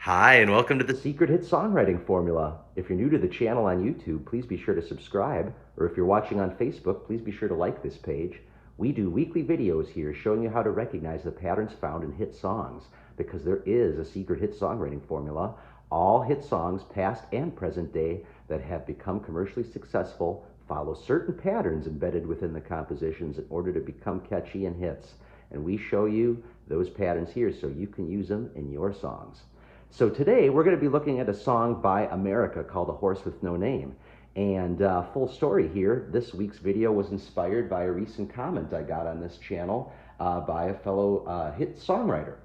Hi, and welcome to the Secret Hit Songwriting Formula. If you're new to the channel on YouTube, please be sure to subscribe, or if you're watching on Facebook, please be sure to like this page. We do weekly videos here showing you how to recognize the patterns found in hit songs, because there is a secret hit songwriting formula. All hit songs, past and present day, that have become commercially successful follow certain patterns embedded within the compositions in order to become catchy and hits. And we show you those patterns here so you can use them in your songs. So today we're going to be looking at a song by America called A Horse with No Name. And full story here, this week's video was inspired by a recent comment I got on this channel by a fellow hit songwriter.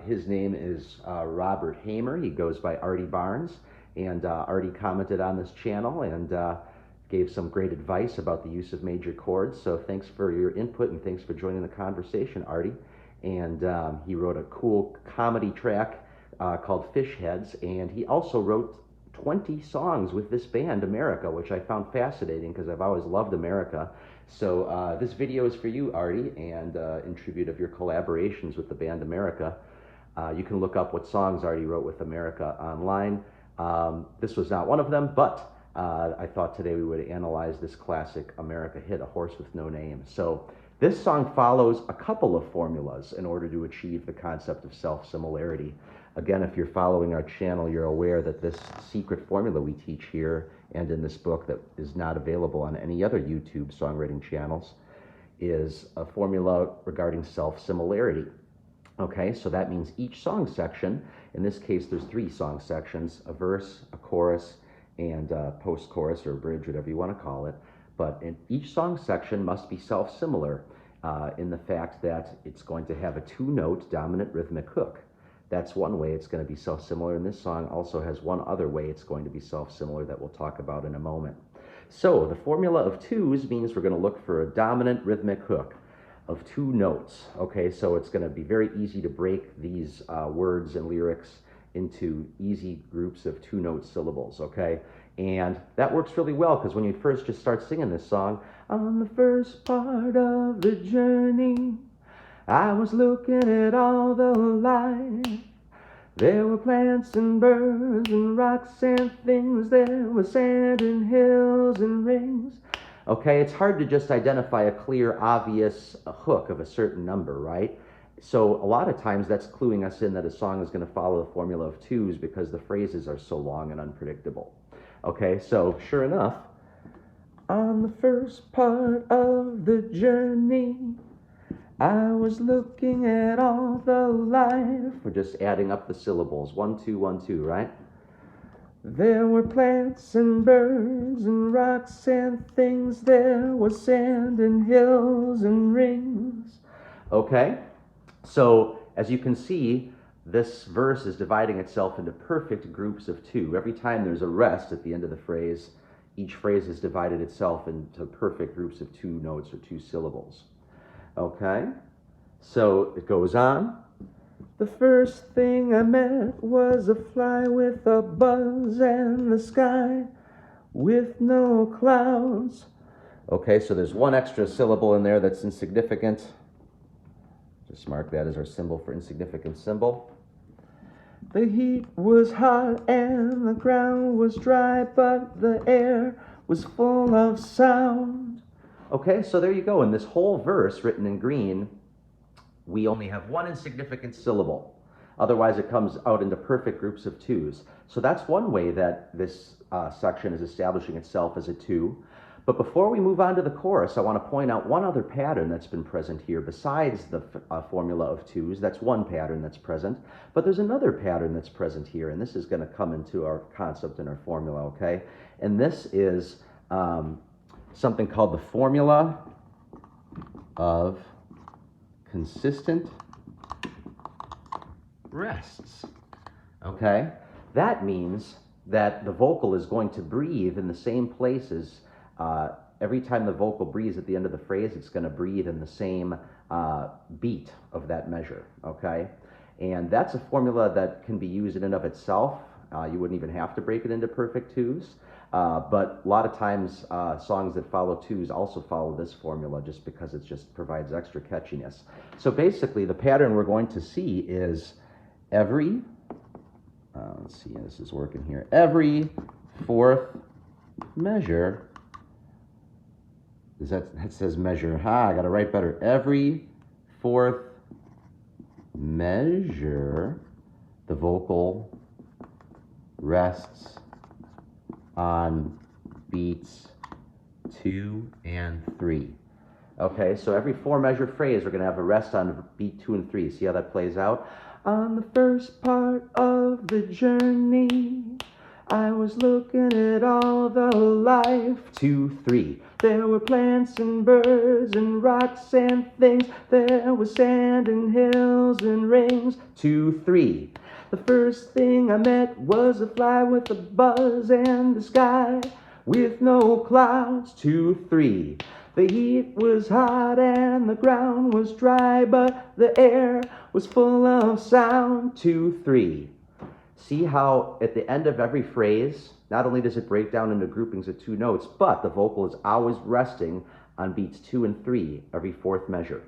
His name is Robert Hamer. He goes by Artie Barnes. And Artie commented on this channel and gave some great advice about the use of major chords. So thanks for your input and thanks for joining the conversation, Artie. And he wrote a cool comedy track called Fish Heads, and he also wrote 20 songs with this band, America, which I found fascinating because I've always loved America. So this video is for you, Artie, and in tribute of your collaborations with the band America. You can look up what songs Artie wrote with America online. This was not one of them, but I thought today we would analyze this classic America hit, A Horse with No Name. So this song follows a couple of formulas in order to achieve the concept of self-similarity. Again, if you're following our channel, you're aware that this secret formula we teach here and in this book that is not available on any other YouTube songwriting channels is a formula regarding self-similarity. Okay, so that means each song section, in this case there's 3 song sections, a verse, a chorus, and a post-chorus or a bridge, whatever you want to call it. But in each song section must be self-similar in the fact that it's going to have a 2-note dominant rhythmic hook. That's one way it's going to be self-similar, and this song also has one other way it's going to be self-similar that we'll talk about in a moment. So the formula of 2s means we're going to look for a dominant rhythmic hook of 2 notes. Okay, so it's going to be very easy to break these words and lyrics into easy groups of 2-note syllables, okay? And that works really well because when you first just start singing this song, on the first part of the journey, I was looking at all the life. There were plants and birds and rocks and things. There was sand and hills and rings. Okay, it's hard to just identify a clear, obvious hook of a certain number, right? So a lot of times that's cluing us in that a song is going to follow the formula of 2s because the phrases are so long and unpredictable. Okay, so sure enough, on the first part of the journey, I was looking at all the life. We're just adding up the syllables. 1, 2, 1, 2, right? There were plants and birds and rocks and things. There was sand and hills and rings. Okay? So, as you can see, this verse is dividing itself into perfect groups of 2. Every time there's a rest at the end of the phrase, each phrase has divided itself into perfect groups of 2 notes or 2 syllables. Okay, so it goes on. The first thing I met was a fly with a buzz and the sky with no clouds. Okay, so there's one extra syllable in there that's insignificant. Just mark that as our symbol for insignificant symbol. The heat was hot and the ground was dry, but the air was full of sound. Okay, so there you go. In this whole verse written in green, we only have one insignificant syllable. Otherwise, it comes out into perfect groups of 2s. So that's one way that this section is establishing itself as a 2. But before we move on to the chorus, I want to point out one other pattern that's been present here besides the formula of 2s. That's one pattern that's present. But there's another pattern that's present here, and this is going to come into our concept in our formula, okay? And this is something called the formula of consistent rests. Okay? That means that the vocal is going to breathe in the same places. Every time the vocal breathes at the end of the phrase, it's going to breathe in the same beat of that measure. Okay? And that's a formula that can be used in and of itself. You wouldn't even have to break it into perfect 2s. But a lot of times songs that follow 2s also follow this formula just because it just provides extra catchiness. So basically the pattern we're going to see is every let's see, this is working here. Every fourth measure, that says measure. I gotta write better. Every fourth measure, the vocal rests on beats 2 and 3. Okay, so every 4-measure phrase, we're going to have a rest on beat 2 and 3. See how that plays out? On the first part of the journey, I was looking at all the life. 2, 3. There were plants and birds and rocks and things. There was sand and hills and rings. 2, 3. The first thing I met was a fly with a buzz and the sky with no clouds. 2, 3. The heat was hot and the ground was dry, but the air was full of sound. 2, 3. See how at the end of every phrase, not only does it break down into groupings of 2 notes, but the vocal is always resting on beats 2 and 3 every 4th measure.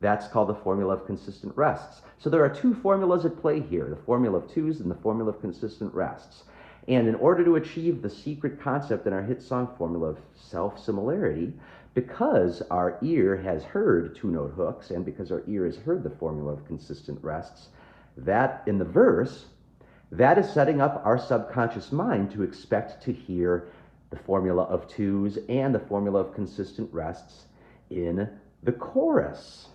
That's called the formula of consistent rests. So there are 2 formulas at play here, the formula of 2s and the formula of consistent rests. And in order to achieve the secret concept in our hit song formula of self-similarity, because our ear has heard 2-note hooks and because our ear has heard the formula of consistent rests, that in the verse, that is setting up our subconscious mind to expect to hear the formula of 2s and the formula of consistent rests in the chorus.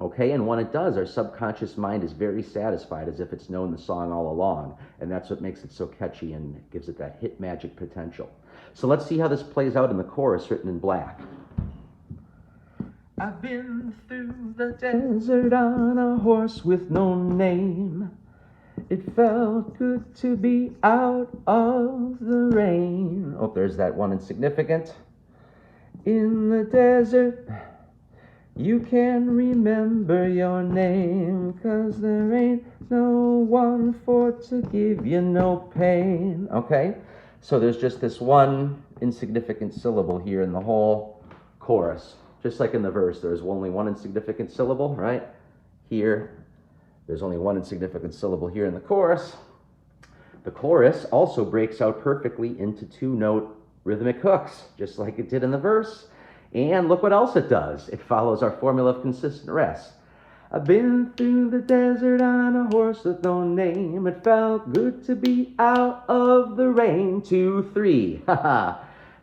Okay, and when it does, our subconscious mind is very satisfied, as if it's known the song all along, and that's what makes it so catchy and gives it that hit magic potential. So let's see how this plays out in the chorus written in black. I've been through the desert on a horse with no name. It felt good to be out of the rain. Oh, there's that one insignificant. In the desert, you can remember your name, 'cause there ain't no one for to give you no pain. Okay, so there's just this one insignificant syllable here in the whole chorus. Just like in the verse, there's only one insignificant syllable, right? Here, there's only one insignificant syllable here in the chorus. The chorus also breaks out perfectly into 2-note rhythmic hooks, just like it did in the verse. And look what else it does. It follows our formula of consistent rest. I've been through the desert on a horse with no name. It felt good to be out of the rain. 2, 3. Haha.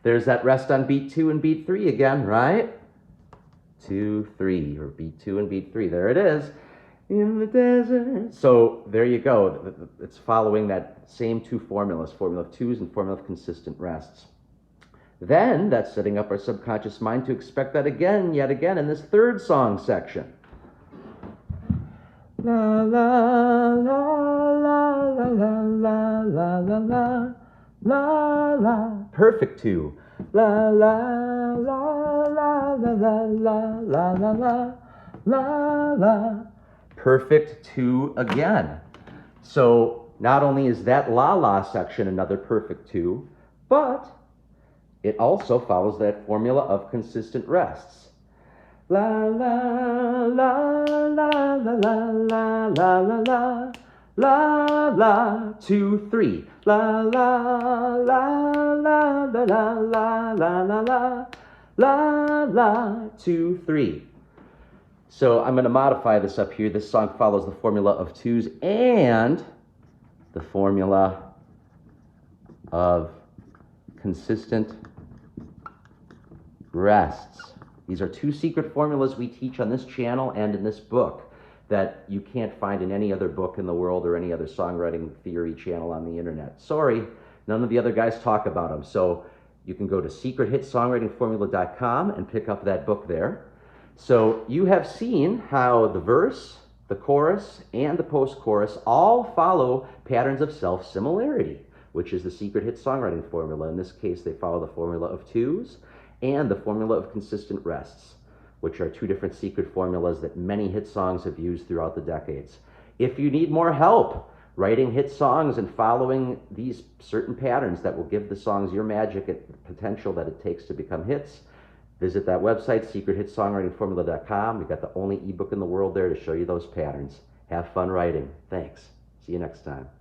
There's that rest on beat 2 and beat 3 again, right? 2, 3, or beat 2 and beat 3. There it is. In the desert. So there you go. It's following that same 2 formulas, formula of 2s and formula of consistent rests. Then that's setting up our subconscious mind to expect that again, yet again, in this 3rd song section. La la la la la la la la la la la la. Perfect 2. La la la la la la la la la la la la. Perfect 2 again. So not only is that la la section another perfect 2, but it also follows that formula of consistent rests. La la la la la la la la la la la 2, 3. La la la la la la la la la la la 2, 3. So I'm going to modify this up here. This song follows the formula of 2s and the formula of consistent rests. These are 2 secret formulas we teach on this channel and in this book that you can't find in any other book in the world or any other songwriting theory channel on the internet. Sorry, none of the other guys talk about them. So you can go to secrethitsongwritingformula.com and pick up that book there. So you have seen how the verse, the chorus, and the post-chorus all follow patterns of self-similarity, which is the secret hit songwriting formula. In this case, they follow the formula of 2s and the formula of consistent rests, which are 2 different secret formulas that many hit songs have used throughout the decades. If you need more help writing hit songs and following these certain patterns that will give the songs your magic and potential that it takes to become hits, visit that website, secrethitsongwritingformula.com. We've got the only ebook in the world there to show you those patterns. Have fun writing. Thanks. See you next time.